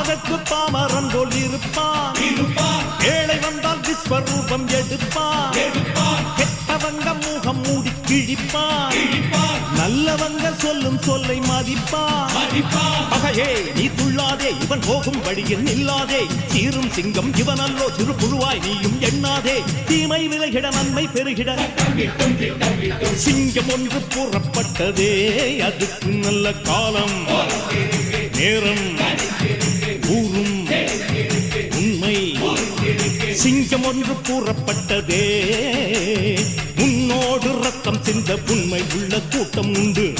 அதற்கு பாமரன் போல் இருப்பான். ஏழை வந்தால் விஸ்வரூபம் எடுப்பான். கெட்டவங்க முகம் மூடி கிழிப்பான். நல்லவங்க சொல்லும் சொல்லை மதிப்பான். பகையே நீ துள்ளாதே, இவன் போகும் வழியில் நில்லாதே. சீரும் சிங்கம் இவனல்லோ, சிறு புழுவாய் நீயும் எண்ணாதே. தீமை விலகிட நன்மை பெருகிட சிங்கம் ஒன்று கூறப்பட்டதே. அதுக்கு நல்ல காலம் நேரம் கூறும் உண்மை. சிங்கம் ஒன்று கூறப்பட்டதே. முன்னோடு ரத்தம் சிந்த உண்மை உள்ள கூட்டம் உண்டு.